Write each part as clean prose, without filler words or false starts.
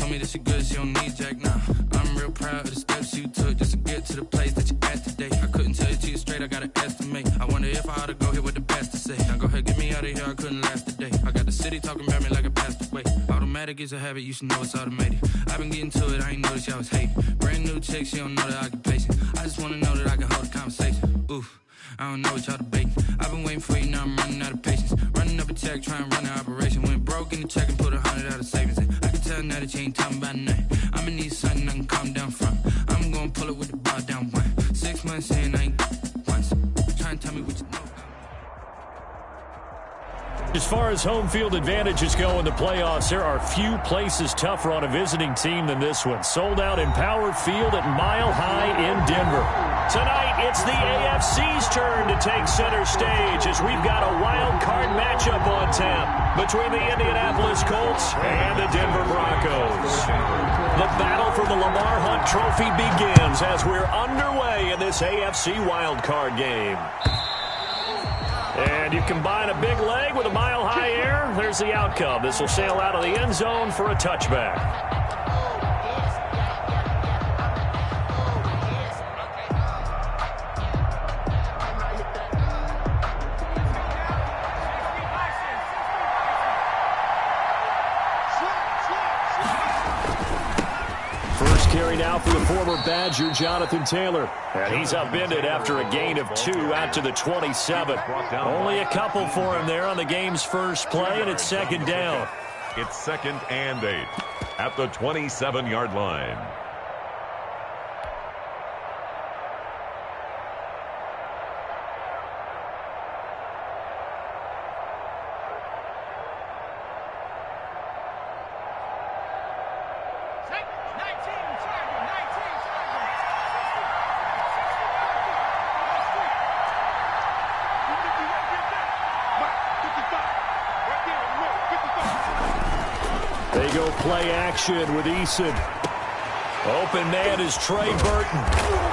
told me that she good, she don't need Jack now. I'm real proud of the steps you took just to get to the place that you at today. I couldn't tell you to you straight, I gotta estimate. I wonder if I ought to go here with the best to say. Now go ahead, get me out of here, I couldn't last today. I got the city talking about me like I passed away. Automatic is a habit, you should know it's automated. I've been getting to it, I ain't noticed y'all was hating. Brand new chick, she don't know the occupation. I just wanna know that I can hold a conversation. Oof, I don't know what y'all debating. I've been waiting for you, now I'm running out of patience. Running up a check, trying to run an operation. Went broke in the check and put 100 out of savings in. I can tell now that you ain't talking about nothing. I'ma need something I can calm down from. I'm gonna pull it with the bar down one. 6 months in, I ain't once. Try and tell me what you know. As far as home field advantages go in the playoffs, there are few places tougher on a visiting team than this one. Sold out in Power Field at Mile High in Denver. Tonight, it's the AFC's turn to take center stage as we've got a wild card matchup on tap between the Indianapolis Colts and the Denver Broncos. The battle for the Lamar Hunt Trophy begins as we're underway in this AFC wild card game. And you combine a big leg with a mile-high air, there's the outcome. This will sail out of the end zone for a touchback. First carry now for the former Badger, Jonathan Taylor. And he's upended after a gain of 2 out to the 27. Only a couple for him there on the game's first play, and it's second down. It's 2nd and 8 at the 27-yard line. They go play action with Eason. Open man is Trey Burton.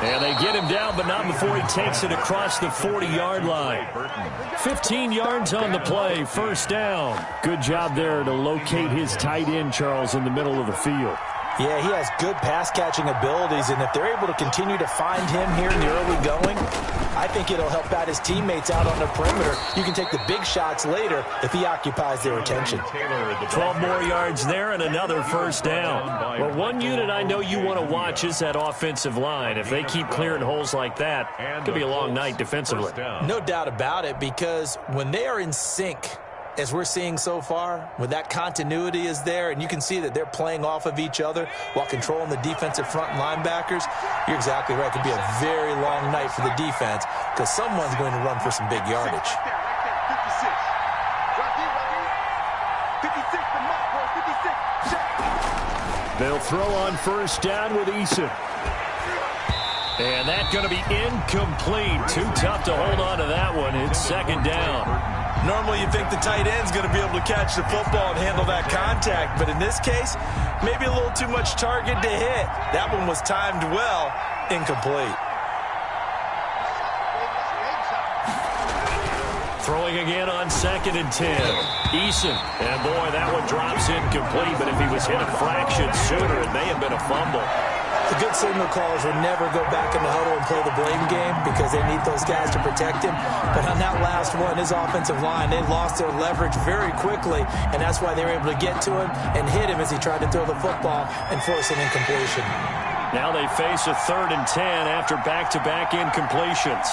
And they get him down, but not before he takes it across the 40-yard line. 15 yards on the play, first down. Good job there to locate his tight end, Charles, in the middle of the field. Yeah, he has good pass-catching abilities, and if they're able to continue to find him here in the early going, I think it'll help out his teammates out on the perimeter. You can take the big shots later if he occupies their attention. 12 more yards there and another first down. Well, one unit I know you want to watch is that offensive line. If they keep clearing holes like that, it could be a long night defensively. No doubt about it, because when they are in sync, as we're seeing so far, when that continuity is there and you can see that they're playing off of each other while controlling the defensive front linebackers, you're exactly right. It could be a very long night for the defense because someone's going to run for some big yardage. They'll throw on first down with Eason. And that's going to be incomplete. Too tough to hold on to that one. It's second down. Normally you think the tight end's going to be able to catch the football and handle that contact, but in this case, maybe a little too much target to hit. That one was timed well, incomplete. Throwing again on 2nd and 10. Eason. And boy, that one drops incomplete, but if he was hit a fraction sooner, it may have been a fumble. The good signal callers will never go back in the huddle and play the blame game because they need those guys to protect him. But on that last one, his offensive line, they lost their leverage very quickly, and that's why they were able to get to him and hit him as he tried to throw the football and force an incompletion. Now they face a 3rd and 10 after back-to-back incompletions.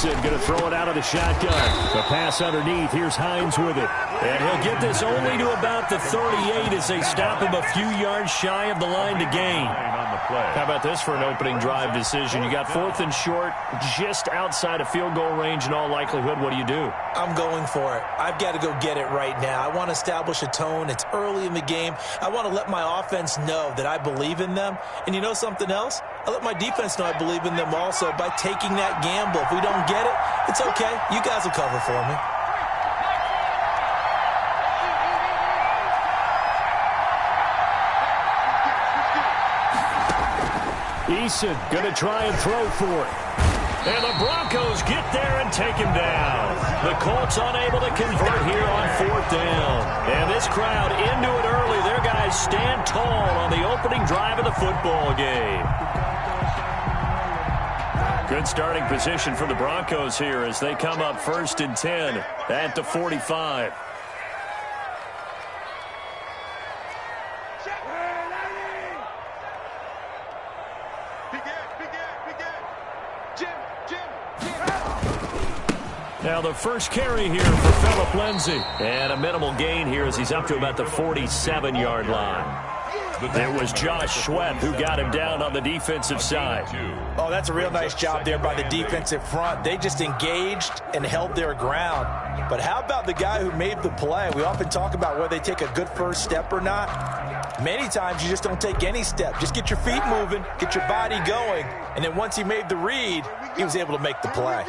Going to throw it out of the shotgun. The pass underneath. Here's Hines with it. And he'll get this only to about the 38 as they stop him a few yards shy of the line to gain. How about this for an opening drive decision? You got 4th and short, just outside of field goal range in all likelihood. What do you do? I'm going for it. I've got to go get it right now. I want to establish a tone. It's early in the game. I want to let my offense know that I believe in them. And you know something else? I let my defense know I believe in them also by taking that gamble. If we don't get it, it's okay. You guys will cover for me. Eason going to try and throw for it. And the Broncos get there and take him down. The Colts unable to convert here on 4th down. And this crowd into it early. Their guys stand tall on the opening drive of the football game. Good starting position for the Broncos here as they come up 1st and 10 at the 45. Now the first carry here for Phillip Lindsay. And a minimal gain here as he's up to about the 47-yard line. There was Josh Sweat who got him down on the defensive side. Oh, that's a real nice job there by the defensive front. They just engaged and held their ground. But how about the guy who made the play? We often talk about whether they take a good first step or not. Many times you just don't take any step. Just get your feet moving, get your body going, and then once he made the read, he was able to make the play.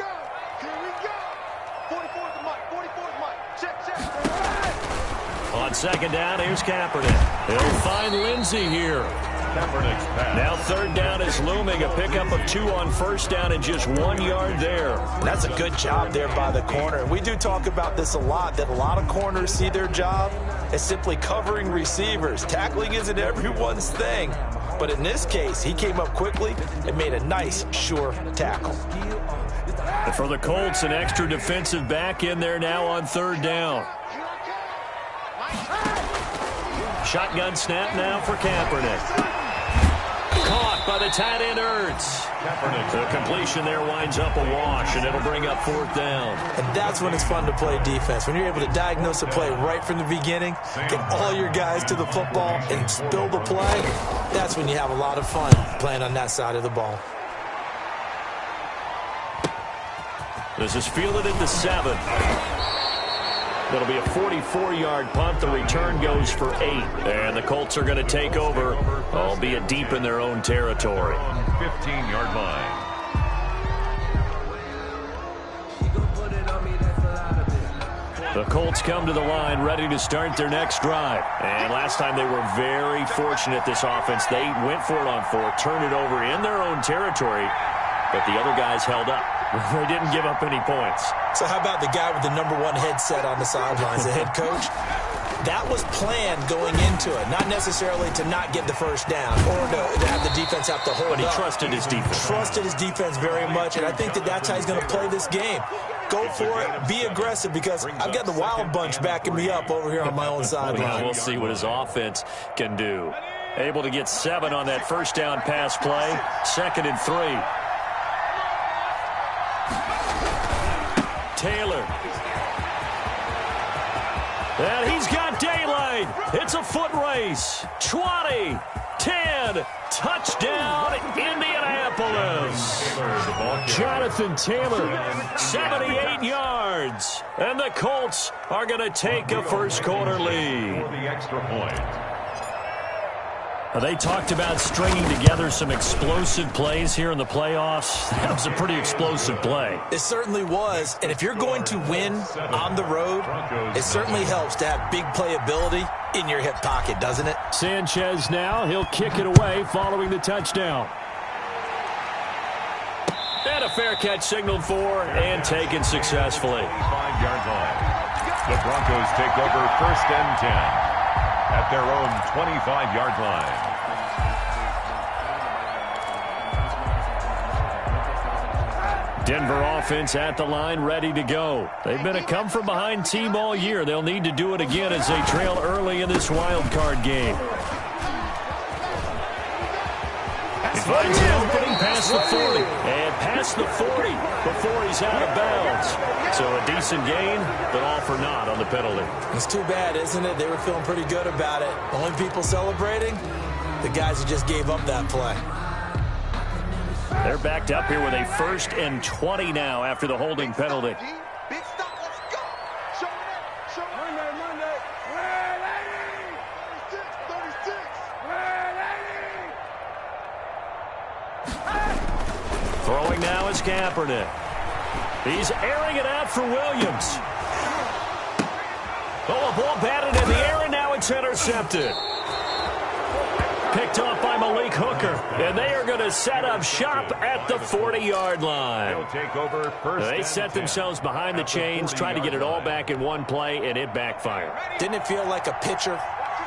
On 2nd down, here's Kaepernick. He'll find Lindsay here. Now 3rd down is looming. A pickup of 2 on 1st down and just 1 yard there. That's a good job there by the corner. We do talk about this a lot, that a lot of corners see their job as simply covering receivers. Tackling isn't everyone's thing. But in this case, he came up quickly and made a nice, sure tackle. And for the Colts, an extra defensive back in there now on 3rd down. Shotgun snap now for Kaepernick. Caught by the tight end Ertz. The completion there winds up a wash, and it'll bring up 4th down. And that's when it's fun to play defense. When you're able to diagnose a play right from the beginning, get all your guys to the football, and spill the play, that's when you have a lot of fun playing on that side of the ball. This is fielded at the 7. That'll be a 44-yard punt. The return goes for 8. And the Colts are going to take over, albeit deep in their own territory. 15-yard line. The Colts come to the line ready to start their next drive. And last time they were very fortunate, this offense. They went for it on 4, turned it over in their own territory, but the other guys held up. They didn't give up any points. So how about the guy with the #1 headset on the sidelines, the head coach? That was planned going into it, not necessarily to not get the first down or to have the defense have to hold up. But he trusted his defense. Trusted his defense very much, and I think that's how he's going to play this game. Go for it, be aggressive, because I've got the Wild Bunch backing me up over here on my own sideline. We'll see what his offense can do. Able to get 7 on that first down pass play. 2nd and 3. Taylor. And he's got daylight. It's a foot race. 20, 10, touchdown, Indianapolis. Jonathan Taylor, 78 yards. And the Colts are going to take a first quarter lead. For the extra point. They talked about stringing together some explosive plays here in the playoffs. That was a pretty explosive play. It certainly was. And if you're going to win on the road, it certainly helps to have big playability in your hip pocket, doesn't it? Sanchez now. He'll kick it away following the touchdown. And a fair catch signaled for and taken successfully. 5-yard line. The Broncos take over 1st and 10. At their own 25-yard line. Denver offense at the line, ready to go. They've been a come-from-behind team all year. They'll need to do it again as they trail early in this wild card game. He finds an opening past the 40. And past the 40 before he's out of bounds. So a decent gain, but all for naught on the penalty. It's too bad, isn't it? They were feeling pretty good about it. Only people celebrating, the guys who just gave up that play. They're backed up here with a 1st and 20 now after the holding penalty. Big stop, let's go. Show it up. Monday. Where lady? 36. Where lady? Throwing now is Kaepernick. He's airing it out for Williams. Oh, a ball batted in the air, and now it's intercepted. picked off by Malik Hooker. And they are going to set up shop at the 40-yard line. They'll take over first. They set themselves behind the chains, trying to get it all back in one play, and it backfired. Didn't it feel like a pitcher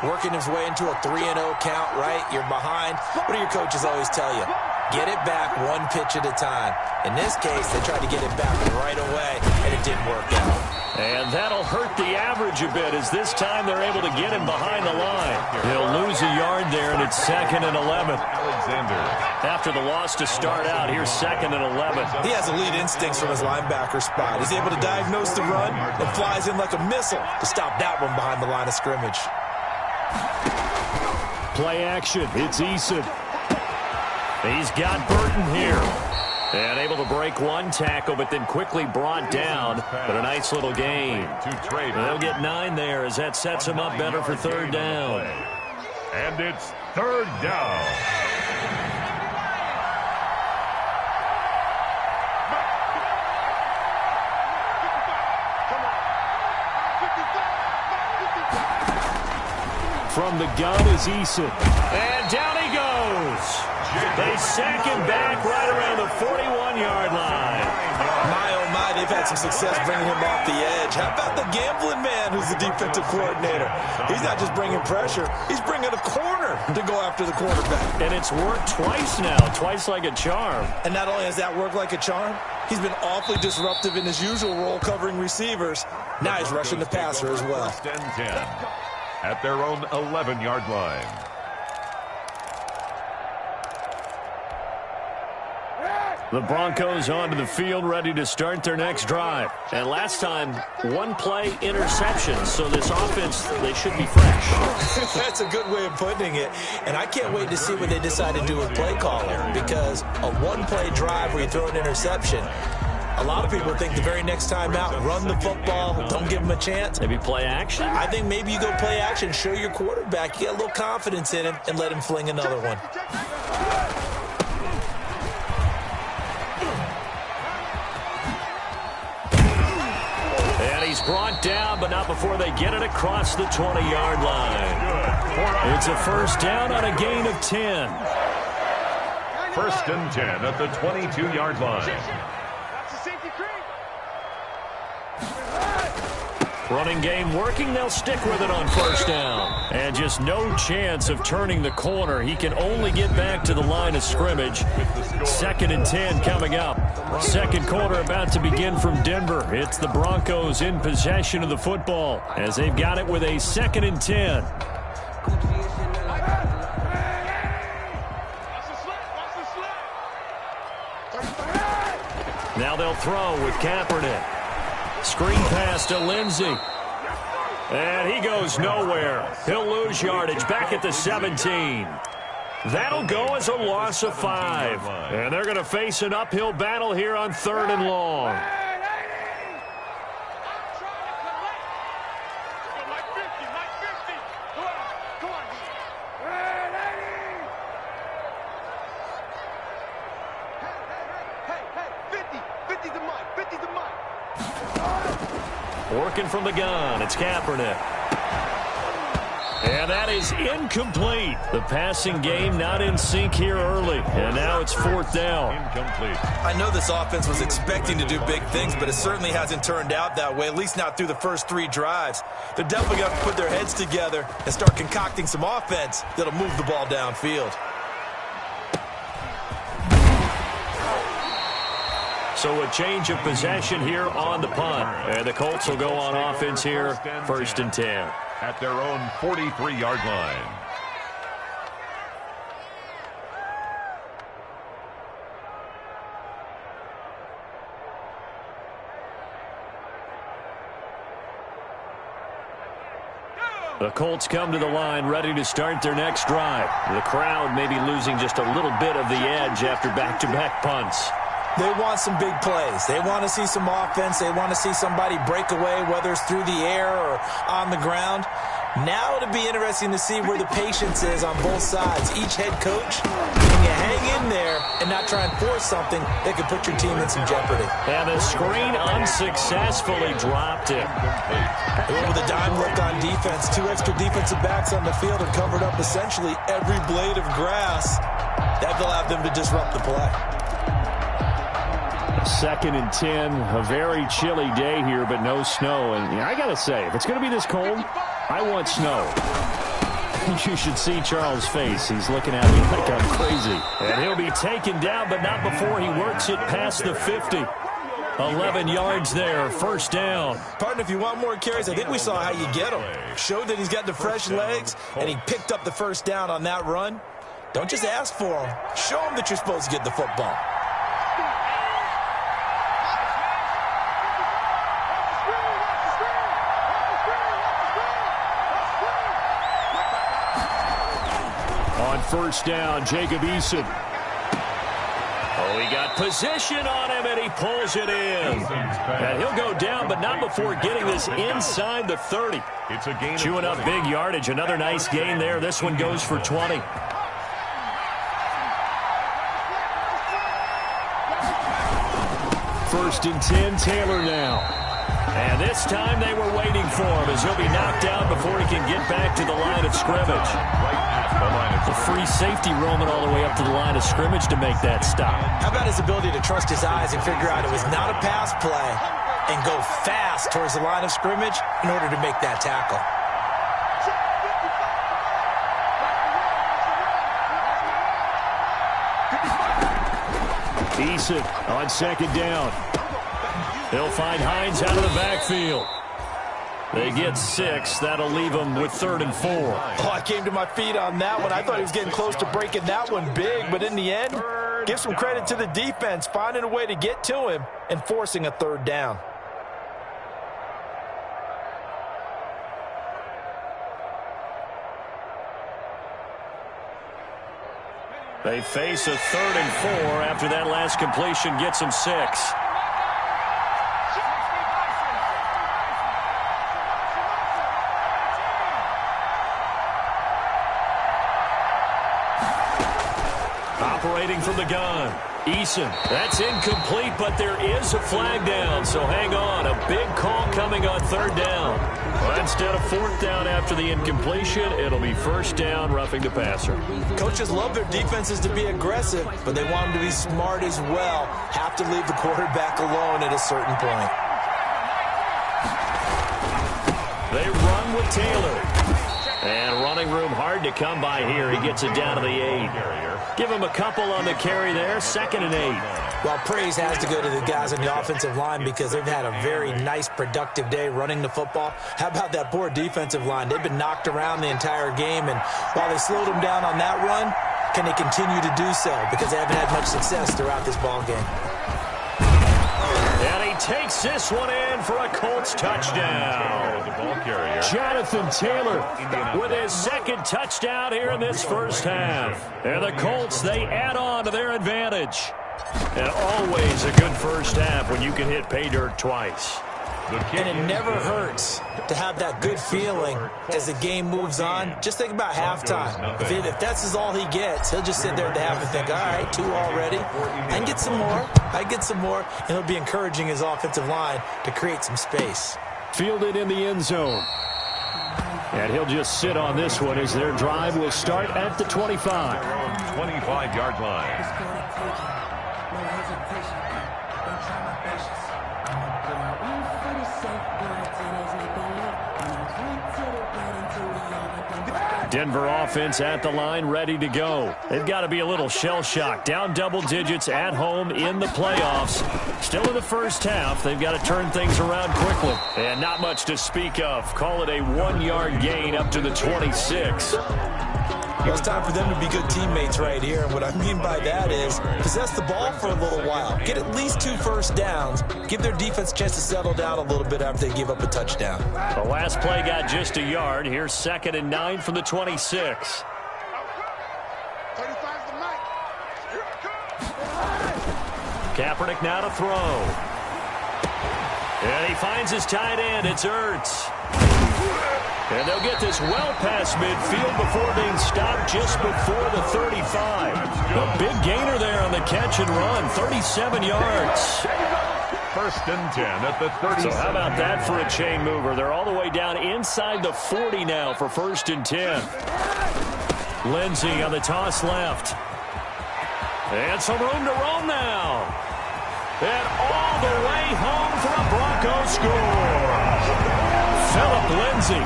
working his way into a 3-0 count, right? You're behind. What do your coaches always tell you? Get it back one pitch at a time. In this case, they tried to get it back right away, and it didn't work out. And that'll hurt the average a bit, as this time they're able to get him behind the line. He'll lose a yard there, and it's 2nd and 11. Alexander. After the loss to start out, here's 2nd and 11. He has elite instincts from his linebacker spot. He's able to diagnose the run and flies in like a missile to stop that one behind the line of scrimmage. Play action. It's Eason. He's got Burton here. And able to break one tackle, but then quickly brought down. But a nice little gain. They'll get 9 there, as that sets him up better for 3rd down. And it's 3rd down. From the gun is Eason. And down he goes. They sack him back right around the 41-yard line. My, oh my, they've had some success bringing him off the edge. How about the gambling man who's the defensive coordinator? He's not just bringing pressure, he's bringing a corner to go after the quarterback. And it's worked twice now, twice like a charm. And not only has that worked like a charm, he's been awfully disruptive in his usual role covering receivers. Now he's rushing the passer as well. 1st and 10 at their own 11-yard line. The Broncos onto the field, ready to start their next drive. And last time, one-play interception, so this offense, they should be fresh. That's a good way of putting it. And I can't wait to see what they decide to do with play calling, because a one-play drive where you throw an interception, a lot of people think the very next time out, run the football, don't give him a chance. Maybe play action? I think maybe you go play action, show your quarterback, get a little confidence in him, and let him fling another one. He's brought down, but not before they get it across the 20-yard line. It's a 1st down on a gain of 10. 1st and 10 at the 22-yard line. Running game working. They'll stick with it on 1st down. And just no chance of turning the corner. He can only get back to the line of scrimmage. 2nd and 10 coming up. 2nd quarter about to begin from Denver. It's the Broncos in possession of the football as they've got it with a 2nd and 10. Now they'll throw with Kaepernick. Screen pass to Lindsey. And he goes nowhere. He'll lose yardage back at the 17. That'll go as a loss of 5. And they're going to face an uphill battle here on 3rd and long. Working from the gun, it's Kaepernick. And that is incomplete. The passing game not in sync here early. And now it's 4th down. Incomplete. I know this offense was expecting to do big things, but it certainly hasn't turned out that way, at least not through the first 3 drives. They're definitely going to put their heads together and start concocting some offense that'll move the ball downfield. So a change of possession here on the punt. And the Colts will go on offense here, 1st and 10. At their own 43-yard line. The Colts come to the line ready to start their next drive. The crowd may be losing just a little bit of the edge after back-to-back punts. They want some big plays. They want to see some offense. They want to see somebody break away, whether it's through the air or on the ground. Now it'll be interesting to see where the patience is on both sides. Each head coach in you hang in there and not try and force something that could put your team in some jeopardy. And the screen unsuccessfully dropped it. They went with a dime look on defense. 2 extra defensive backs on the field and covered up essentially every blade of grass. That allowed them to disrupt the play. 2nd and 10, a very chilly day here, but no snow. And I got to say, if it's going to be this cold, I want snow. You should see Charles' face. He's looking at me like I'm crazy. And he'll be taken down, but not before he works it past the 50. 11 yards there, first down. Partner, if you want more carries, I think we saw how you get him. Showed that he's got the fresh legs, and he picked up the first down on that run. Don't just ask for him. Show him that you're supposed to get the football. On first down, Jacob Eason. Oh, he got position on him, and he pulls it in. And he'll go down, but not before getting this inside the 30. It's a gain. Chewing up big yardage. Another nice gain there. This one goes for 20. First and 10, Taylor now. And this time they were waiting for him as he'll be knocked down before he can get back to the line of scrimmage. Right at the line of The free safety roaming all the way up to the line of scrimmage to make that stop. How about his ability to trust his eyes and figure out it was not a pass play and go fast towards the line of scrimmage in order to make that tackle? Eason on second down. He'll find Hines out of the backfield. They get 6. That'll leave them with 3rd and 4. Oh, I came to my feet on that one. I thought he was getting close to breaking that one big, but in the end, give some credit to the defense, finding a way to get to him and forcing a 3rd down. They face a 3rd and 4 after that last completion gets them 6. Operating from the gun, Eason. That's incomplete, but there is a flag down, so hang on. A big call coming on 3rd down. Well, instead of 4th down after the incompletion, it'll be 1st down, roughing the passer. Coaches love their defenses to be aggressive, but they want them to be smart as well. Have to leave the quarterback alone at a certain point. They run with Taylor. And running room hard to come by here. He gets it down to the 8. Give him a couple on the carry there. 2nd and 8. Well, praise has to go to the guys on the offensive line because they've had a very nice, productive day running the football. How about that poor defensive line? They've been knocked around the entire game, and while they slowed them down on that run, can they continue to do so? Because they haven't had much success throughout this ball game. And he takes this one in for a Colts touchdown. the ball carrier. Jonathan Taylor with his 2nd touchdown here in this first half. And the Colts, they add on to their advantage. And always a good first half when you can hit pay dirt twice. And it never hurts to have that good feeling as the game moves on. Just think about halftime. If that's all he gets, he'll just sit there at the half and think, all right, 2 already. I can get some more. I get some more. And he'll be encouraging his offensive line to create some space. Fielded in the end zone. And he'll just sit on this one as their drive will start at the 25. 25-yard line. Denver offense at the line, ready to go. They've got to be a little shell-shocked. Down double digits at home in the playoffs. Still in the first half. They've got to turn things around quickly. And not much to speak of. Call it a 1-yard gain up to the 26. Well, it's time for them to be good teammates right here. And what I mean by that is possess the ball for a little while. Get at least 2 first downs. Give their defense a chance to settle down a little bit after they give up a touchdown. The last play got just a yard. Here's 2nd and 9 from the 26. 35's the mic. Kaepernick now to throw. And he finds his tight end. It's Ertz. And they'll get this well past midfield before being stopped just before the 35. A big gainer there on the catch and run, 37 yards. First and 10 at the 30. So how about that for a chain mover? They're all the way down inside the 40 now for first and 10. Lindsey on the toss left. And some room to roam now. And all the way home for a Broncos score. Philip Lindsay,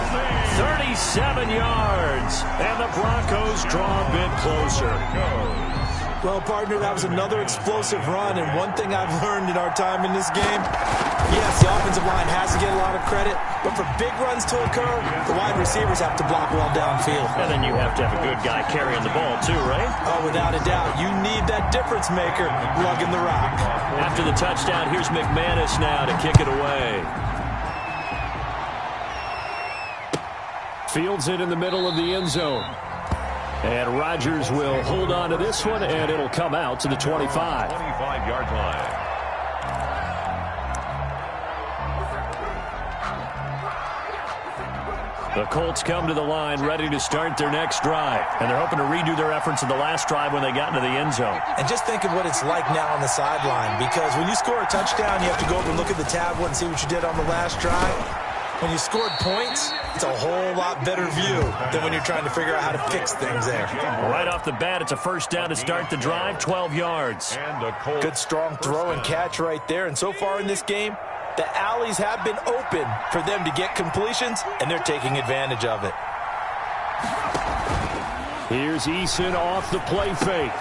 37 yards. And the Broncos draw a bit closer. Well, partner, that was another explosive run, and one thing I've learned in our time in this game, yes, the offensive line has to get a lot of credit, but for big runs to occur, the wide receivers have to block well downfield. And then you have to have a good guy carrying the ball too, right? Oh, without a doubt. You need that difference maker lugging the rock. After the touchdown, here's McManus now to kick it away. Fields it in the middle of the end zone. And Rodgers will hold on to this one, and it'll come out to the 25. 25-yard line. The Colts come to the line ready to start their next drive. And they're hoping to redo their efforts in the last drive when they got into the end zone. And just think of what it's like now on the sideline, because when you score a touchdown, you have to go over and look at the tablet and see what you did on the last drive. When you scored points, it's a whole lot better view than when you're trying to figure out how to fix things there. Right off the bat, it's a first down to start the drive, 12 yards. And good strong throw and catch right there. And so far in this game, the alleys have been open for them to get completions, and they're taking advantage of it. Here's Eason off the play fake.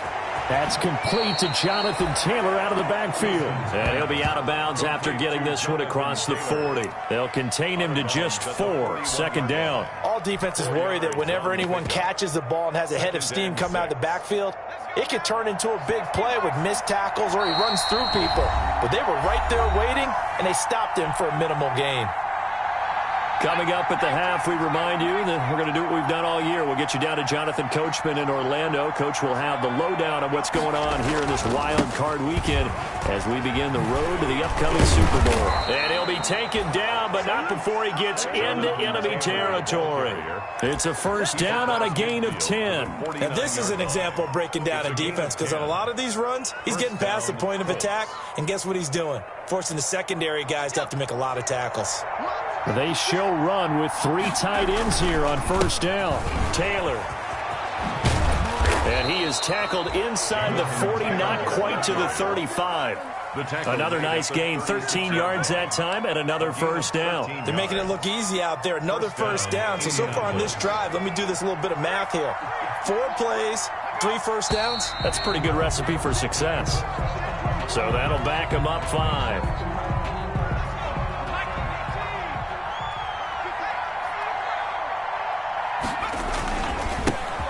That's complete to Jonathan Taylor out of the backfield. And he'll be out of bounds after getting this one across the 40. They'll contain him to just 4. Second down. All defenses worry that whenever anyone catches the ball and has a head of steam come out of the backfield, it could turn into a big play with missed tackles or he runs through people. But they were right there waiting, and they stopped him for a minimal gain. Coming up at the half, we remind you that we're going to do what we've done all year. We'll get you down to Jonathan Coachman in Orlando. Coach will have the lowdown on what's going on here in this wild card weekend as we begin the road to the upcoming Super Bowl. And he'll be taken down, but not before he gets into enemy territory. It's a first down on a gain of 10. And this is an example of breaking down a defense, because on a lot of these runs, he's getting past the point of attack, and guess what he's doing? Forcing the secondary guys to have to make a lot of tackles. They show run with 3 tight ends here on first down. Taylor. And he is tackled inside the 40, not quite to the 35. Another nice gain, 13 yards that time, and another first down. They're making it look easy out there. Another first down. So far on this drive, let me do this little bit of math here. 4 plays, 3 first downs. That's a pretty good recipe for success. So that'll back him up 5.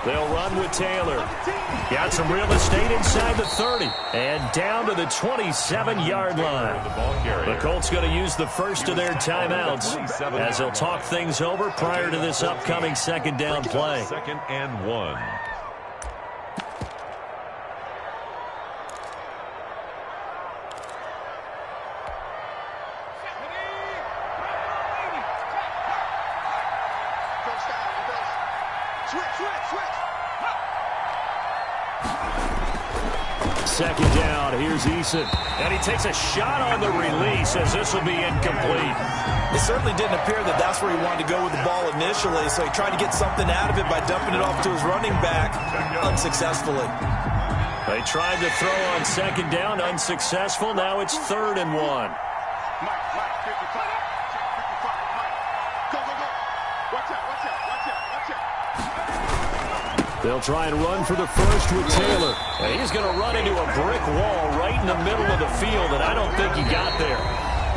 They'll run with Taylor. Got some real estate inside the 30. And down to the 27-yard line. The Colts going to use the first of their timeouts as they'll talk things over prior to this upcoming second down play. 2nd and 1. Second down, here's Eason. And he takes a shot on the release as this will be incomplete. It certainly didn't appear that that's where he wanted to go with the ball initially, so he tried to get something out of it by dumping it off to his running back unsuccessfully. They tried to throw on second down, unsuccessful. Now it's 3rd and 1. They'll try and run for the first with Taylor. And he's going to run into a brick wall right in the middle of the field, and I don't think he got there.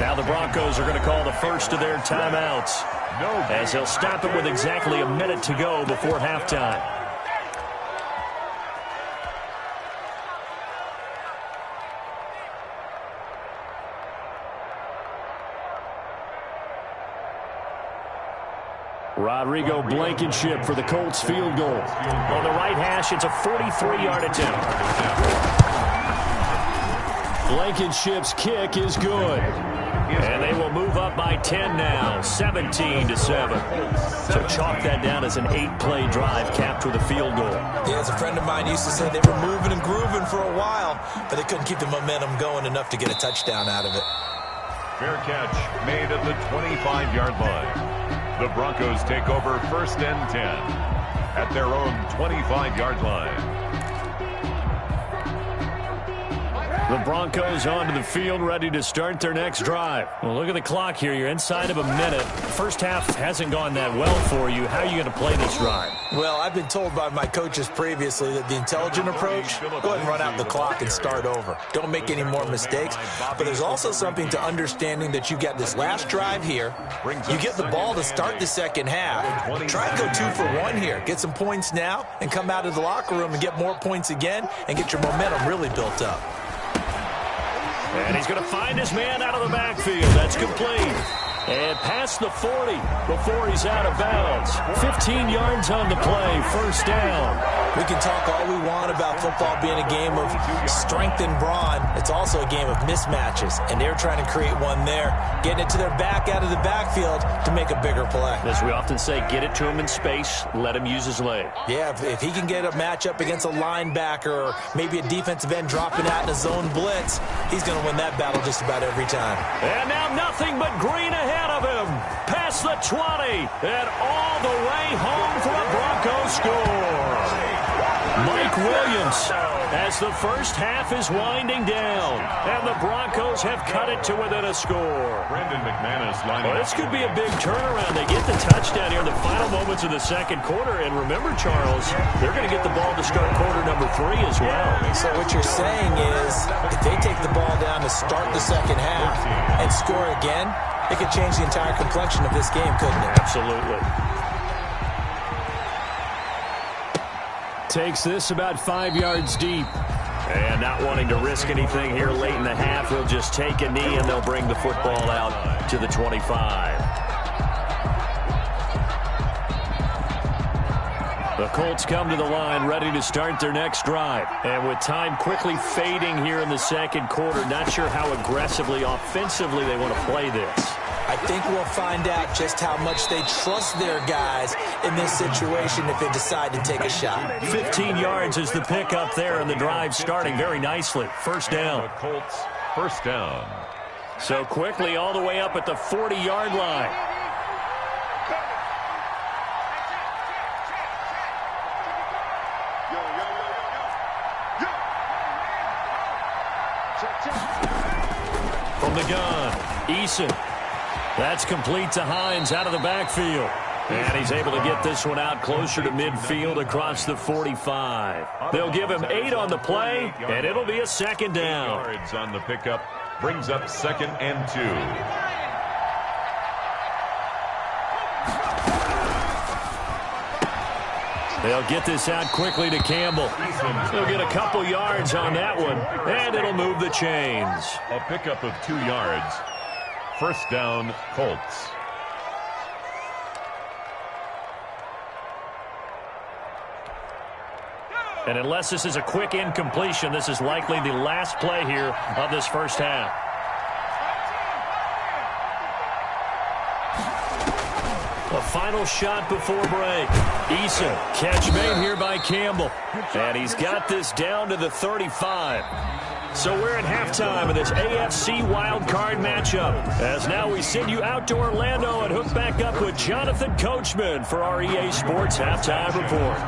Now the Broncos are going to call the first of their timeouts as they'll stop it with exactly a minute to go before halftime. Rodrigo Blankenship for the Colts field goal. On the right hash, it's a 43-yard attempt. Blankenship's kick is good. And they will move up by 10 now, 17-7. So chalk that down as an 8-play drive capped with a field goal. Yeah, as a friend of mine used to say, they were moving and grooving for a while, but they couldn't keep the momentum going enough to get a touchdown out of it. Fair catch made at the 25-yard line. The Broncos take over 1st and 10 at their own 25-yard line. The Broncos onto the field, ready to start their next drive. Well, look at the clock here. You're inside of a minute. First half hasn't gone that well for you. How are you going to play this drive? Well, I've been told by my coaches previously that the intelligent approach, go ahead and run out the clock and start over. Don't make any more mistakes. But there's also something to understanding that you got this last drive here. You get the ball to start the second half. Try and go 2 for 1 here. Get some points now and come out of the locker room and get more points again and get your momentum really built up. And he's going to find his man out of the backfield. That's complete. And past the 40 before he's out of bounds. 15 yards on the play, first down. We can talk all we want about football being a game of strength and brawn. It's also a game of mismatches, and they're trying to create one there, getting it to their back out of the backfield to make a bigger play. As we often say, get it to him in space, let him use his leg. Yeah, if he can get a matchup against a linebacker or maybe a defensive end dropping out in a zone blitz, he's going to win that battle just about every time. And now nothing but green ahead of him. Past the 20 and all the way home for a Broncos score. Mike Williams as the first half is winding down, and the Broncos have cut it to within a score. Brandon McManus lining Well, this could be a big turnaround. They get the touchdown here in the final moments of the second quarter, and remember, Charles, they're going to get the ball to start quarter number 3 as well. So what you're saying is if they take the ball down to start the second half and score again, it could change the entire complexion of this game, couldn't it? Absolutely. Takes this about 5 yards deep. And not wanting to risk anything here late in the half, he'll just take a knee and they'll bring the football out to the 25. The Colts come to the line ready to start their next drive. And with time quickly fading here in the second quarter, not sure how aggressively, offensively they want to play this. I think we'll find out just how much they trust their guys in this situation if they decide to take a shot. 15 yards is the pickup there, and the drive starting very nicely. First down. The Colts, first down. So quickly all the way up at the 40-yard line. From the gun, Eason. That's complete to Hines out of the backfield. And he's able to get this one out closer to midfield across the 45. They'll give him 8 on the play, and it'll be a second down. 8 yards on the pickup brings up 2nd and 2. They'll get this out quickly to Campbell. They'll get a couple yards on that one, and it'll move the chains. A pickup of 2 yards. First down, Colts. And unless this is a quick incompletion, this is likely the last play here of this first half. A final shot before break. Eason, catch made here by Campbell. And he's got this down to the 35. So we're at halftime of this AFC wildcard matchup. As now we send you out to Orlando and hook back up with Jonathan Coachman for our EA Sports Halftime Report.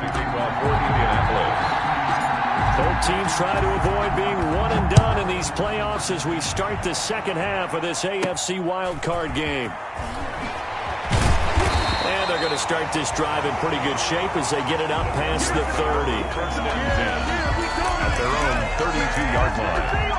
Both teams try to avoid being one and done in these playoffs as we start the second half of this AFC wildcard game. And they're going to start this drive in pretty good shape as they get it up past the 30. First and 10 at their own 32-yard line.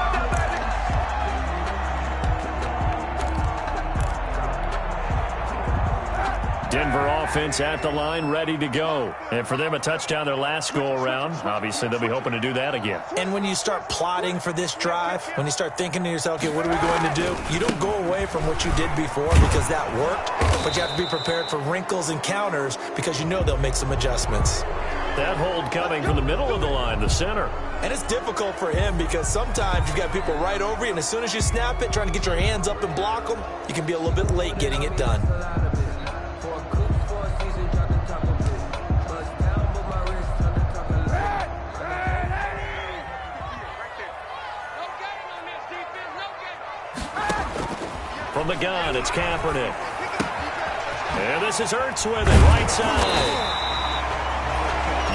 Denver offense at the line, ready to go. And for them, a touchdown their last go-around. Obviously, they'll be hoping to do that again. And when you start plotting for this drive, when you start thinking to yourself, okay, what are we going to do? You don't go away from what you did before because that worked, but you have to be prepared for wrinkles and counters because you know they'll make some adjustments. That hold coming from the middle of the line, the center. And it's difficult for him because sometimes you've got people right over you, and as soon as you snap it, trying to get your hands up and block them, you can be a little bit late getting it done. From the gun, it's Kaepernick. And this is Ertz with it, right side.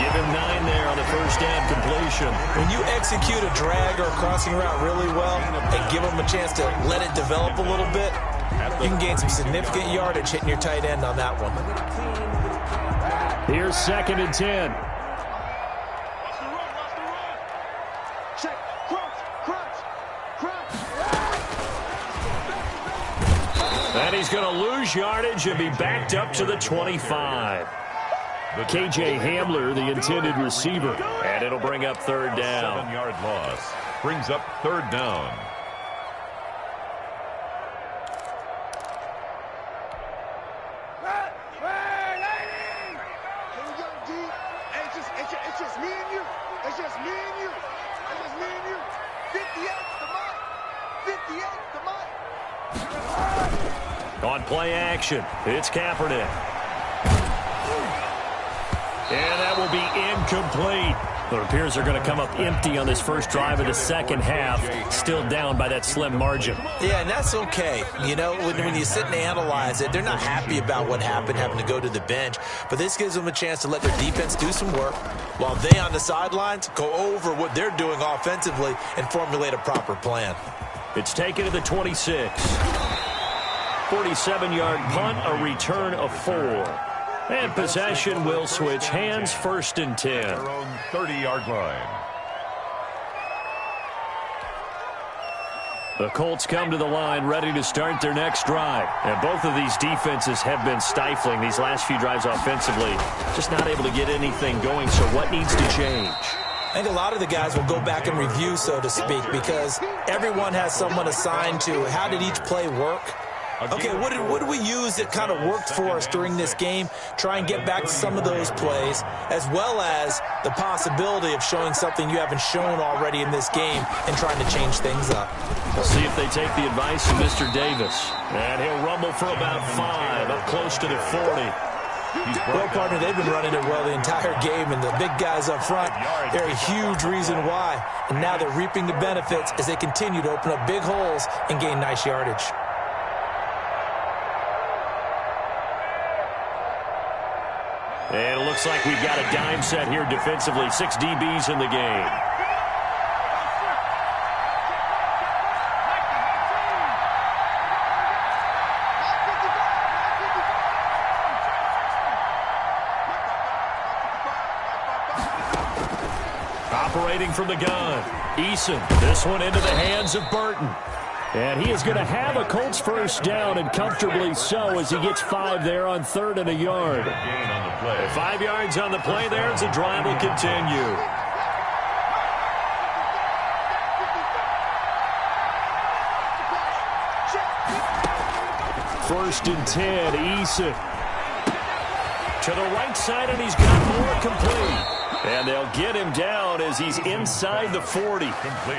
Give him 9 there on the first down completion. When you execute a drag or a crossing route really well and give them a chance to let it develop a little bit, you can gain some significant yardage hitting your tight end on that one. Here's 2nd and 10. Check. Crunch. And he's going to lose yardage and be backed up to the 25. KJ Hamler, the intended receiver. And it'll bring up 3rd down. 7-yard loss. Brings up 3rd down. It's just me and you. It's just me and you. 58 to Mike. 58 to Mike. On play action, it's Kaepernick. And that will be incomplete. It appears they're going to come up empty on this first drive of the second half. Still down by that slim margin. Yeah, and that's okay. You know, when you sit and analyze it, they're not happy about what happened, having to go to the bench. But this gives them a chance to let their defense do some work while they on the sidelines go over what they're doing offensively and formulate a proper plan. It's taken to the 26. 47-yard punt, a return of 4. And possession will switch hands, 1st and 10. Their own 30-yard line. The Colts come to the line ready to start their next drive. And both of these defenses have been stifling these last few drives offensively. Just not able to get anything going, so what needs to change? I think a lot of the guys will go back and review, so to speak, because everyone has someone assigned to how did each play work. Okay, what did we use that kind of worked for us during this game? Try and get back to some of those plays, as well as the possibility of showing something you haven't shown already in this game and trying to change things up. We'll see if they take the advice of Mr. Davis. And he'll rumble for about 5, up close to the 40. Well, partner, they've been running it well the entire game, and the big guys up front, they're a huge reason why. And now they're reaping the benefits as they continue to open up big holes and gain nice yardage. And it looks like we've got a dime set here defensively. 6 DBs in the game. Operating from the gun, Eason. This one into the hands of Burton. And he is going to have a Colts first down, and comfortably so, as he gets 5 there on 3rd and a yard. 5 yards on the play there as the drive will continue. First and 10, Eason. To the right side, and he's got more complete. And they'll get him down as he's inside the 40.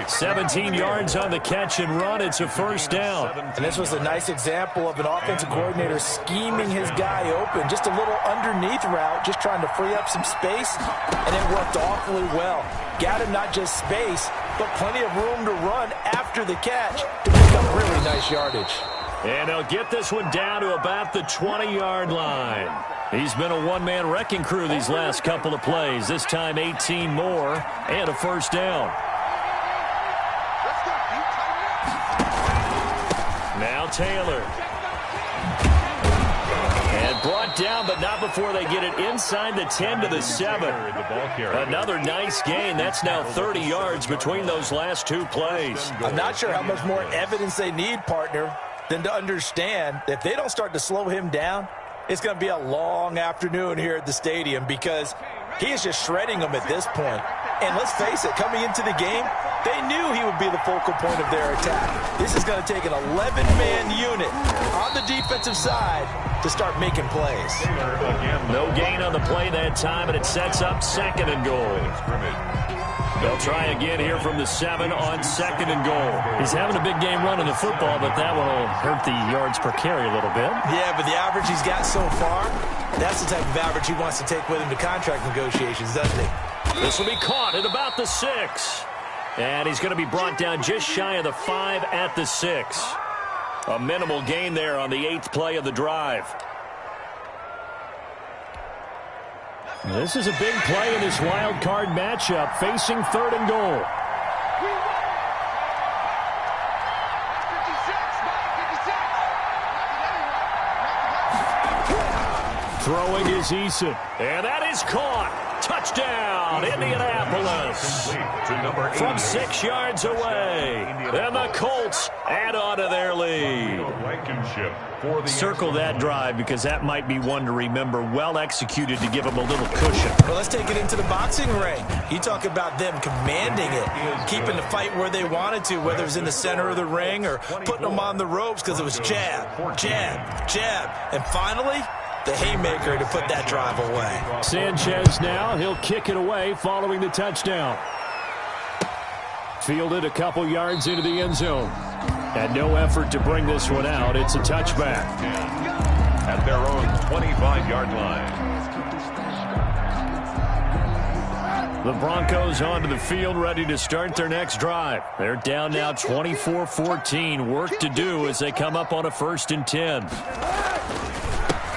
17 yards on the catch and run. It's a first down. And this was a nice example of an offensive coordinator scheming his guy open. Just a little underneath route, just trying to free up some space, and it worked awfully well. Got him not just space, but plenty of room to run after the catch to pick up really nice yardage. And they'll get this one down to about the 20-yard line. He's been a one-man wrecking crew these last couple of plays. This time 18 more and a first down. Now Taylor. And brought down, but not before they get it inside the 10 to the 7. Another nice gain. That's now 30 yards between those last 2 plays. I'm not sure how much more evidence they need, partner, than to understand that if they don't start to slow him down, it's going to be a long afternoon here at the stadium because he is just shredding them at this point. And let's face it, coming into the game, They knew he would be the focal point of their attack. This is going to take an 11-man unit on the defensive side to start making plays. No gain on the play that time, and it sets up 2nd and goal. They'll try again here from the 7 on 2nd and goal. He's having a big game running the football, but that one will hurt the yards per carry a little bit. Yeah, but the average he's got so far, that's the type of average he wants to take with him to contract negotiations, doesn't he? This will be caught at about the 6. And he's going to be brought down just shy of the 5 at the 6. A minimal gain there on the 8th play of the drive. This is a big play in this wild card matchup, facing 3rd and goal. 56. Throwing is Eason. And that is caught. Touchdown, Indianapolis. From 6 yards away. And the Colts add on to their lead. Circle that drive because that might be one to remember. Well executed to give them a little cushion. Well, let's take it into the boxing ring. You talk about them commanding it, keeping the fight where they wanted to, whether it was in the center of the ring or putting them on the ropes because it was jab, jab, jab. And finally, the haymaker to put that drive away. Sanchez now, he'll kick it away following the touchdown. Fielded a couple yards into the end zone. And no effort to bring this one out. It's a touchback. At their own 25-yard line. The Broncos onto the field, ready to start their next drive. They're down now 24-14. Work to do as they come up on a 1st and 10.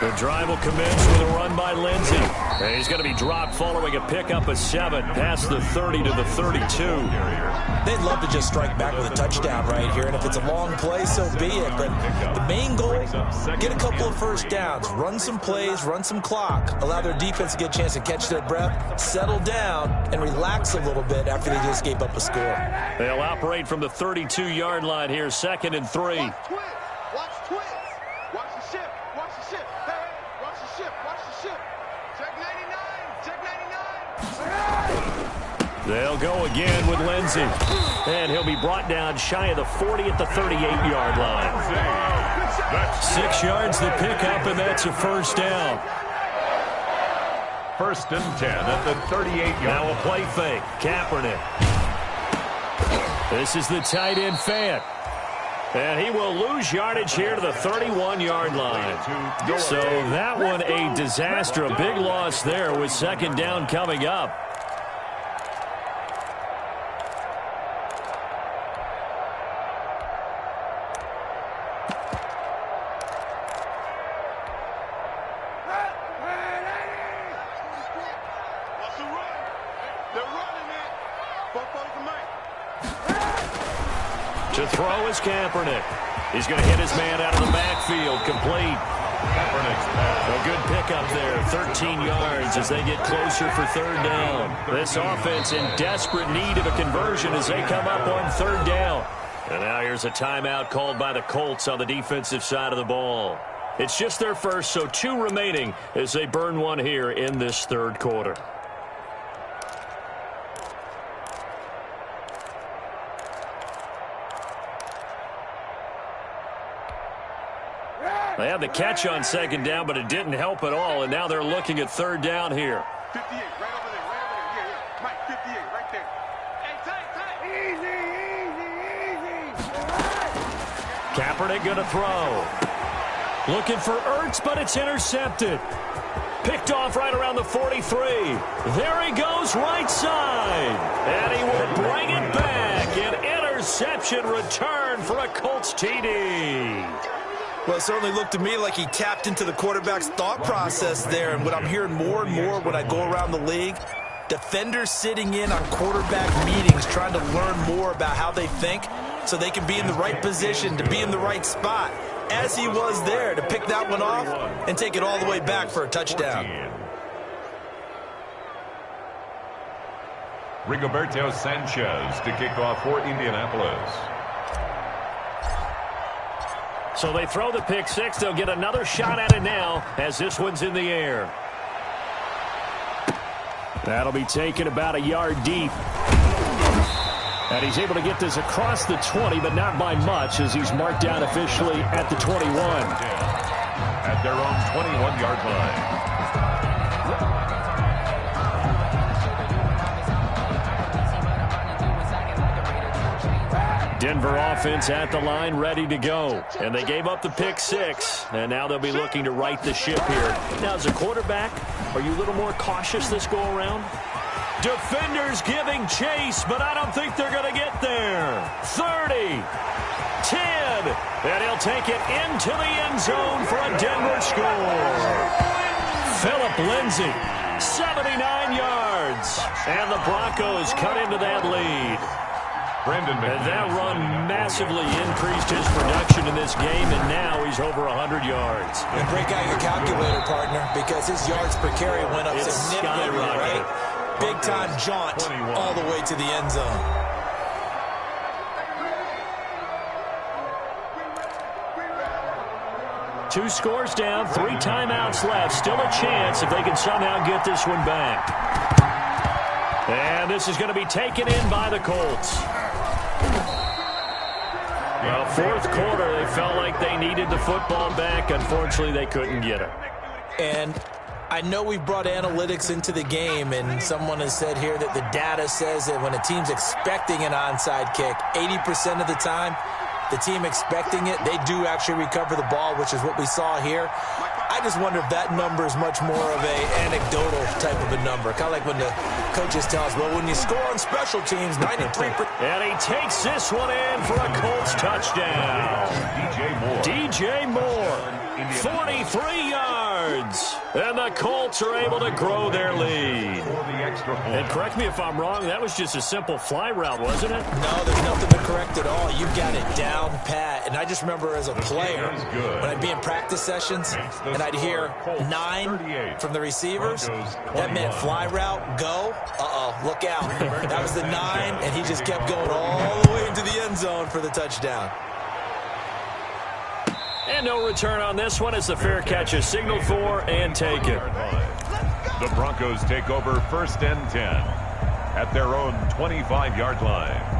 The drive will commence with a run by Lindsey. And he's going to be dropped following a pickup of 7 past the 30 to the 32. They'd love to just strike back with a touchdown right here, and if it's a long play, so be it. But the main goal, get a couple of first downs, run some plays, run some clock, allow their defense to get a chance to catch their breath, settle down, and relax a little bit after they just gave up a score. They'll operate from the 32-yard line here, 2nd and 3. Watch twins. Watch the ship. Watch the ship. Hey, watch the ship. Watch the ship. Check 99. Check 99. They'll go again with Lindsey. And he'll be brought down shy of the 40 at the 38-yard line. 6 yards the pickup, and that's a 1st down. 1st and 10 at the 38-yard. Now a play fake. Kaepernick. This is the tight end Fant. And he will lose yardage here to the 31-yard line. So that one a disaster. A big loss there with 2nd down coming up. To throw is Kaepernick. He's going to hit his man out of the backfield. Complete. A good pickup there. 13 yards as they get closer for 3rd down. This offense in desperate need of a conversion as they come up on 3rd down. And now here's a timeout called by the Colts on the defensive side of the ball. It's just their first, so 2 remaining as they burn one here in this 3rd quarter. They had the catch on 2nd down, but it didn't help at all, and now they're looking at 3rd down here. 58, right over there, yeah. Mike, 58, right there. Hey, tight. Easy. Kaepernick going to throw. Looking for Ertz, but it's intercepted. Picked off right around the 43. There he goes, right side. And he will bring it back. An interception return for a Colts TD. Well, it certainly looked to me like he tapped into the quarterback's thought process there. And what I'm hearing more and more when I go around the league, defenders sitting in on quarterback meetings trying to learn more about how they think so they can be in the right position to be in the right spot, as he was there to pick that one off and take it all the way back for a touchdown. Rigoberto Sanchez to kick off for Indianapolis. So they throw the pick 6. They'll get another shot at it now as this one's in the air. That'll be taken about a yard deep. And he's able to get this across the 20, but not by much, as he's marked down officially at the 21. At their own 21-yard line. Denver offense at the line, ready to go. And they gave up the pick 6, and now they'll be looking to right the ship here. Now, as a quarterback, are you a little more cautious this go-around? Defenders giving chase, but I don't think they're going to get there. 30, 10, and he'll take it into the end zone for a Denver score. Philip Lindsay, 79 yards, and the Broncos cut into that lead. And that run massively increased his production in this game, and now he's over 100 yards. And break out your calculator, partner, because his yards per carry went up significantly, right? Big-time jaunt all the way to the end zone. Two scores down, 3 timeouts left. Still a chance if they can somehow get this one back. And this is going to be taken in by the Colts. Well, fourth quarter, they felt like they needed the football back. Unfortunately, they couldn't get it. And I know we brought analytics into the game, and someone has said here that the data says that when a team's expecting an onside kick, 80% of the time, the team expecting it, they do actually recover the ball, which is what we saw here. I just wonder if that number is much more of a anecdotal type of a number. Kind of like when the coaches tell us, well, when you score on special teams, 93%. And he takes this one in for a Colts touchdown. DJ Moore, 43 yards. And the Colts are able to grow their lead. And correct me if I'm wrong, that was just a simple fly route, wasn't it? No, there's nothing to correct at all. You got it down pat. And I just remember as a player, when I'd be in practice sessions, and I'd hear 9 from the receivers, that meant fly route, go. Uh-oh, look out. That was the 9, and he just kept going all the way into the end zone for the touchdown. And no return on this one as the fair catch is signaled for and taken. The Broncos take over 1st and 10 at their own 25-yard line.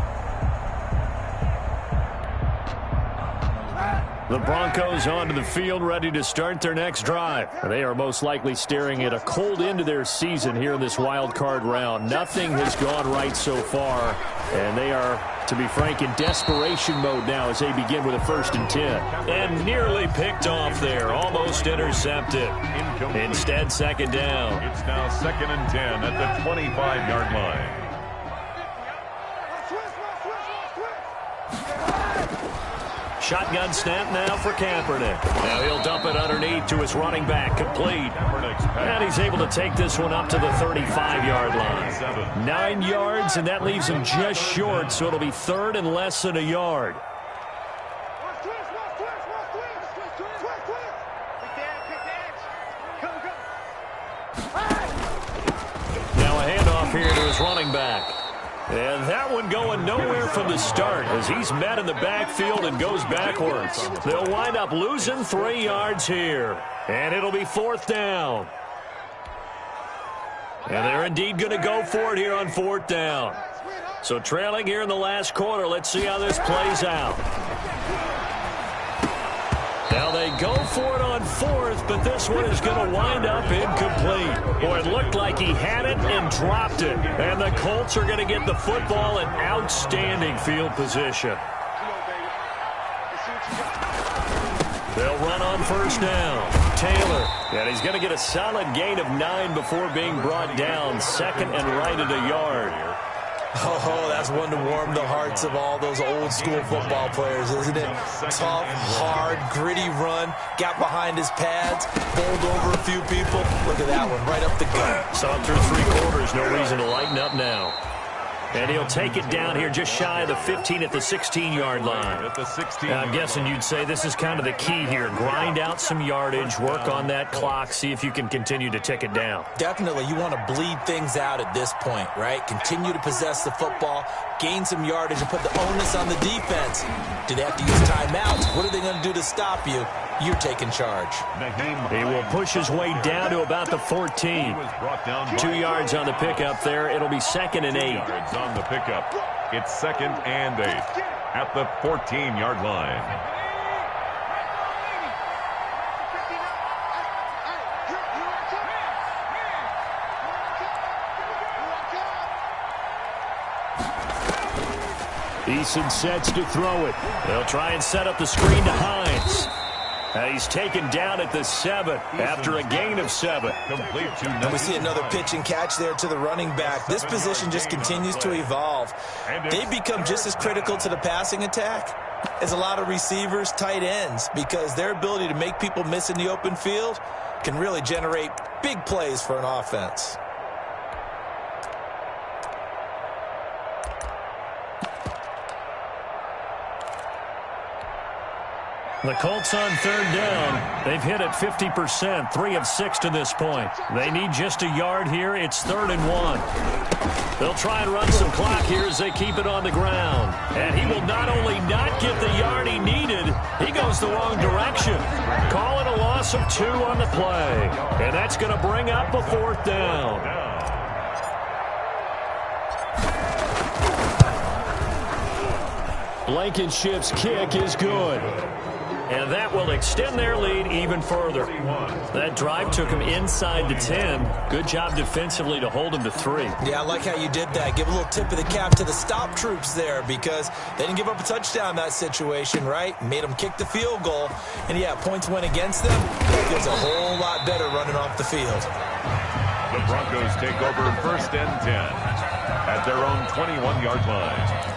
The Broncos onto the field, ready to start their next drive. They are most likely staring at a cold end to their season here in this wild card round. Nothing has gone right so far, and they are, to be frank, in desperation mode now as they begin with a 1st and 10. And nearly picked off there, almost intercepted. Instead, 2nd down. It's now 2nd and 10 at the 25-yard line. Shotgun snap now for Kaepernick. Now he'll dump it underneath to his running back, complete. And he's able to take this one up to the 35-yard line. 9 yards, and that leaves him just short, so it'll be 3rd and less than a yard. Now a handoff here to his running back. And that one going nowhere from the start as he's met in the backfield and goes backwards. They'll wind up losing 3 yards here. And it'll be 4th down. And they're indeed going to go for it here on 4th down. So trailing here in the last quarter, let's see how this plays out. Now they go for it on 4th, but this one is going to wind up incomplete. Boy, it looked like he had it and dropped it. And the Colts are going to get the football in outstanding field position. They'll run on 1st down. Taylor, and he's going to get a solid gain of 9 before being brought down. 2nd and right at a yard. Oh, that's one to warm the hearts of all those old-school football players, isn't it? Tough, hard, gritty run. Got behind his pads, bowled over a few people. Look at that one, right up the gut. Saw through 3 quarters, no reason to lighten up now. And he'll take it down here just shy of the 15 at the 16-yard line. I'm guessing you'd say this is kind of the key here. Grind out some yardage, work on that clock, see if you can continue to tick it down. Definitely. You want to bleed things out at this point, right? Continue to possess the football, gain some yardage, and put the onus on the defense. Do they have to use timeouts? What are they going to do to stop you? You're taking charge. He will push his way down to about the 14. 2 yards on the pickup there. It'll be 2nd and 8. On the pickup. It's 2nd and 8 at the 14-yard line. Eason sets to throw it. They'll try and set up the screen to Hines. He's taken down at the 7 after a gain of 7. Complete to and we see another pitch and catch there to the running back. This position just continues to evolve. They become just as critical to the passing attack as a lot of receivers, tight ends, because their ability to make people miss in the open field can really generate big plays for an offense. The Colts on 3rd down. They've hit it 50%, 3 of 6 to this point. They need just a yard here. It's 3rd and 1. They'll try and run some clock here as they keep it on the ground. And he will not only not get the yard he needed, he goes the wrong direction. Call it a loss of 2 on the play. And that's going to bring up a 4th down. Blankenship's kick is good. And that will extend their lead even further. That drive took him inside the 10. Good job defensively to hold him to 3. Yeah, I like how you did that. Give a little tip of the cap to the stop troops there because they didn't give up a touchdown in that situation, right? Made them kick the field goal. And, yeah, points went against them. It feels a whole lot better running off the field. The Broncos take over 1st and 10 at their own 21-yard line.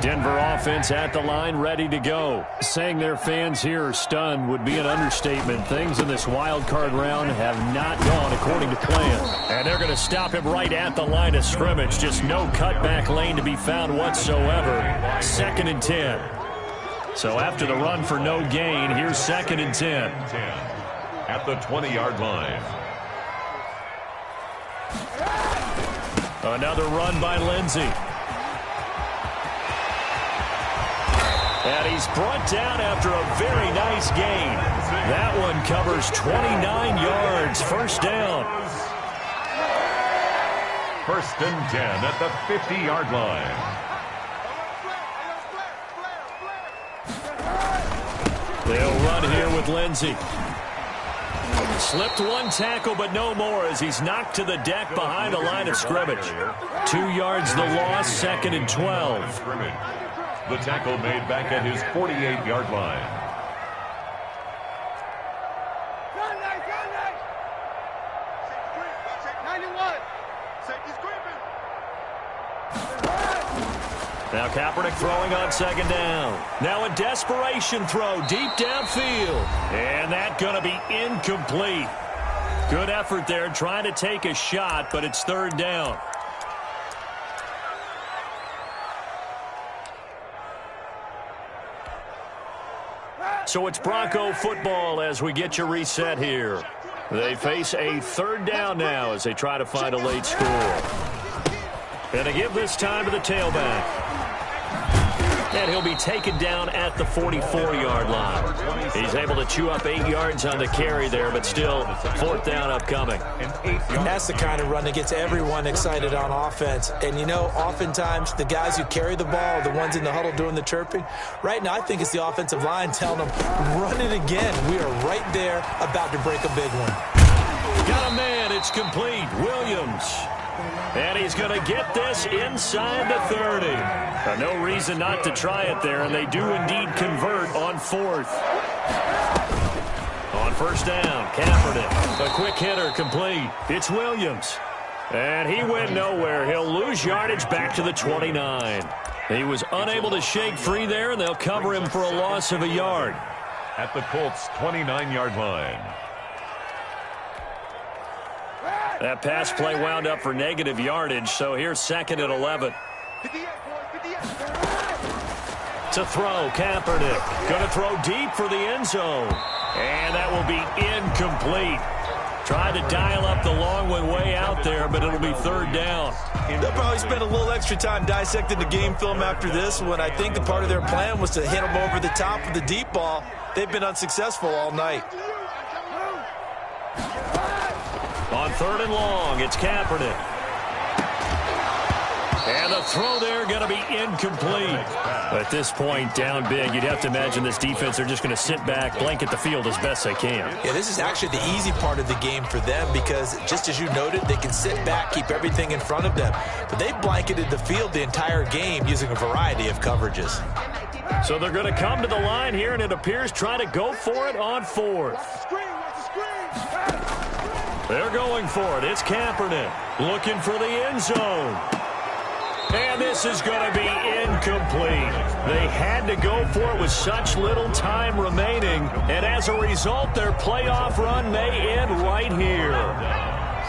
Denver offense at the line, ready to go. Saying their fans here are stunned would be an understatement. Things in this wild card round have not gone according to plan. And they're going to stop him right at the line of scrimmage. Just no cutback lane to be found whatsoever. 2nd and 10. So after the run for no gain, here's 2nd and 10. At the 20-yard line. Another run by Lindsey. And he's brought down after a very nice gain. That one covers 29 yards. 1st down. 1st and 10 at the 50-yard line. They'll run here with Lindsey. Slipped one tackle, but no more as he's knocked to the deck behind the line of scrimmage. 2 yards the loss, 2nd and 12. The tackle made back at his 48-yard line. Now Kaepernick throwing on 2nd down. Now a desperation throw deep downfield. And that's going to be incomplete. Good effort there trying to take a shot, but it's 3rd down. So it's Bronco football as we get you reset here. They face a 3rd down now as they try to find a late score. And they give this time to the tailback. And he'll be taken down at the 44-yard line. He's able to chew up 8 yards on the carry there, but still 4th down upcoming. That's the kind of run that gets everyone excited on offense. And, you know, oftentimes the guys who carry the ball are the ones in the huddle doing the chirping. Right now, I think it's the offensive line telling them, run it again. We are right there about to break a big one. Got a man. It's complete. Williams. And he's going to get this inside the 30. No reason not to try it there, and they do indeed convert on 4th. On 1st down, Kaepernick. A quick hitter complete. It's Williams. And he went nowhere. He'll lose yardage back to the 29. He was unable to shake free there, and they'll cover him for a loss of a yard. At the Colts' 29-yard line. That pass play wound up for negative yardage, so here's 2nd and 11. To throw, Kaepernick. Going to throw deep for the end zone. And that will be incomplete. Tried to dial up the long one way out there, but it'll be 3rd down. They'll probably spend a little extra time dissecting the game film after this one. I think the part of their plan was to hit them over the top of the deep ball. they've been unsuccessful all night. On 3rd and long, it's Kaepernick. And the throw there going to be incomplete. At this point, down big, you'd have to imagine this defense are just going to sit back, blanket the field as best they can. Yeah, this is actually the easy part of the game for them because, just as you noted, they can sit back, keep everything in front of them. But they've blanketed the field the entire game using a variety of coverages. So they're going to come to the line here, and it appears trying to go for it on 4th. They're going for it. It's Kaepernick looking for the end zone. And this is going to be incomplete. They had to go for it with such little time remaining. And as a result, their playoff run may end right here.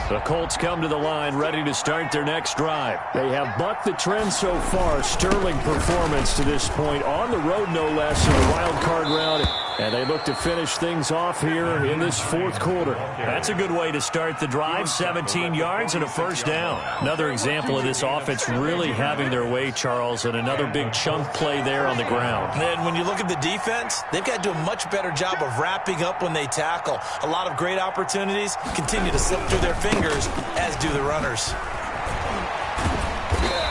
The Colts come to the line ready to start their next drive. They have bucked the trend so far. Sterling performance to this point. On the road, no less, in the wild card round. And they look to finish things off here in this 4th quarter. That's a good way to start the drive. 17 yards and a first down. Another example of this offense really having their way, Charles, and another big chunk play there on the ground. And then when you look at the defense, they've got to do a much better job of wrapping up when they tackle. A lot of great opportunities continue to slip through their fingers, as do the runners.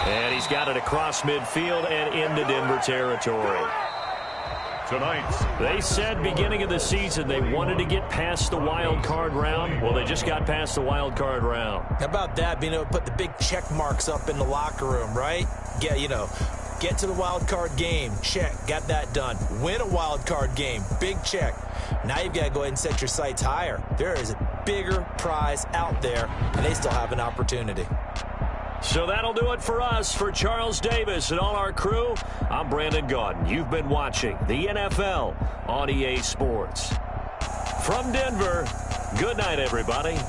And he's got it across midfield and into Denver territory. Tonight, they said beginning of the season they wanted to get past the wild card round. Well, they just got past the wild card round. How about that, being able to put the big check marks up in the locker room, right? Get to the wild card game, check, got that done. Win a wild card game, big check. Now you've got to go ahead and set your sights higher. There is a bigger prize out there, and they still have an opportunity. So that'll do it for us. For Charles Davis and all our crew, I'm Brandon Gaudin. You've been watching the NFL on EA Sports. From Denver, good night, everybody.